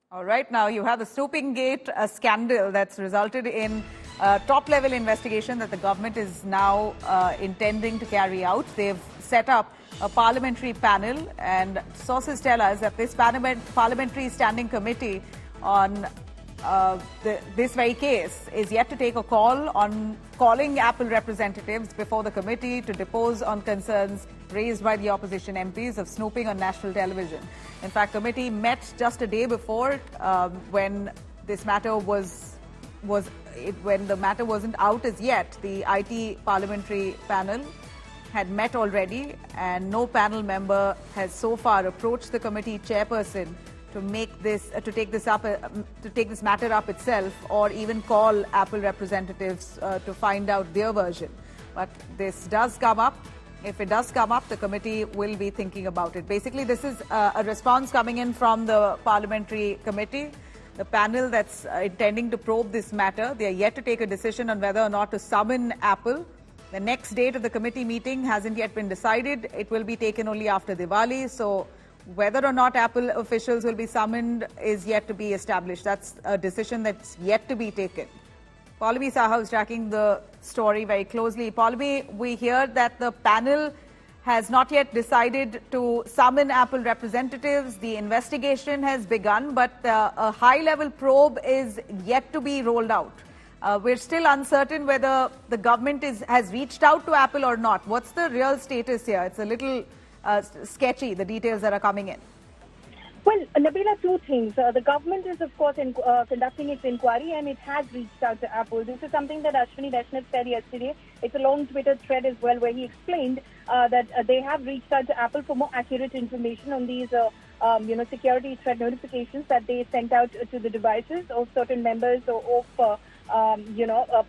All right, now you have the Snoopgate scandal that's resulted in a top-level investigation that the government is now intending to carry out. They've set up a parliamentary panel, and sources tell us that this parliamentary standing committee on this very case is yet to take a call on calling Apple representatives before the committee to depose on concerns raised by the opposition MPs of snooping on national television. In fact, the committee met just a day before when this matter when the matter wasn't out as yet. The IT parliamentary panel had met already, and no panel member has so far approached the committee chairperson to take this matter up itself, or even call Apple representatives to find out their version. But this does come up. If it does come up, the committee will be thinking about it. Basically, this is a response coming in from the parliamentary committee, the panel that's intending to probe this matter. They are yet to take a decision on whether or not to summon Apple. The next date of the committee meeting hasn't yet been decided. It will be taken only after Diwali. So whether or not Apple officials will be summoned is yet to be established. That's a decision that's yet to be taken. Paulami Saha is tracking the story very closely. Paulami, we hear that the panel has not yet decided to summon Apple representatives. The investigation has begun, but a high-level probe is yet to be rolled out. We're still uncertain whether the government has reached out to Apple or not. What's the real status here? It's a little sketchy, the details that are coming in. Well, Nabila, two things. The government is, of course, conducting its inquiry, and it has reached out to Apple. This is something that Ashwini Vaishnav said yesterday. It's a long Twitter thread as well, where he explained that they have reached out to Apple for more accurate information on these, security threat notifications that they sent out to the devices of certain members of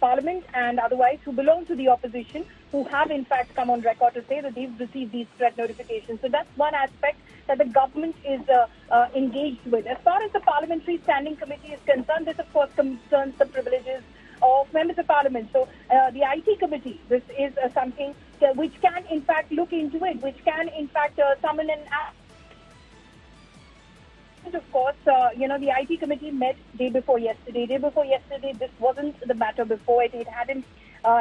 Parliament and otherwise who belong to the opposition, who have in fact come on record to say that they've received these threat notifications. So that's one aspect that the government is engaged with. As far as the Parliamentary Standing Committee is concerned, this of course concerns the privileges of members of Parliament. So the IT committee, this is something which can in fact look into it, which can in fact summon an act. Of course, the IT committee met day before yesterday. This wasn't the matter before. It hadn't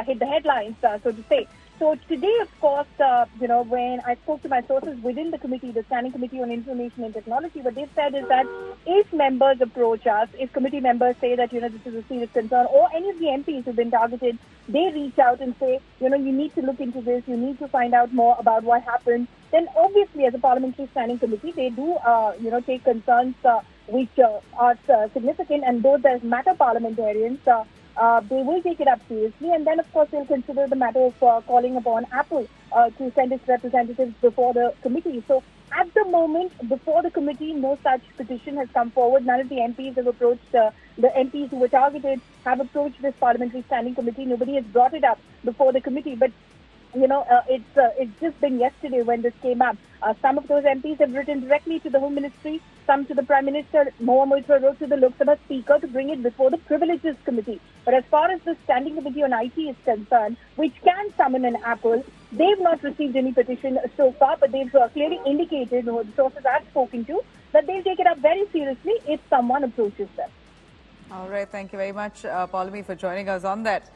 hit the headlines, so to say. So today, of course, when I spoke to my sources within the committee, the Standing Committee on Information and Technology, what they've said is that if members approach us, if committee members say that, this is a serious concern, or any of the MPs who've been targeted, they reach out and say, you need to look into this, you need to find out more about what happened, then obviously as a Parliamentary Standing Committee, they do, take concerns which are significant, and those that matter parliamentarians, they will take it up seriously, and then of course they'll consider the matter of calling upon Apple to send its representatives before the committee. So at the moment, before the committee, no such petition has come forward. None of the MPs have approached, the MPs who were targeted have approached this Parliamentary Standing Committee. Nobody has brought it up before the committee, but it's just been yesterday when this came up. Some of those MPs have written directly to the Home Ministry, some to the Prime Minister. Moa Moitra wrote to the Lok Sabha Speaker to bring it before the Privileges Committee. But as far as the Standing Committee on IT is concerned, which can summon an Apple, they've not received any petition so far, but they've clearly indicated, the sources I've spoken to, that they'll take it up very seriously if someone approaches them. All right, thank you very much, Paulami, for joining us on that.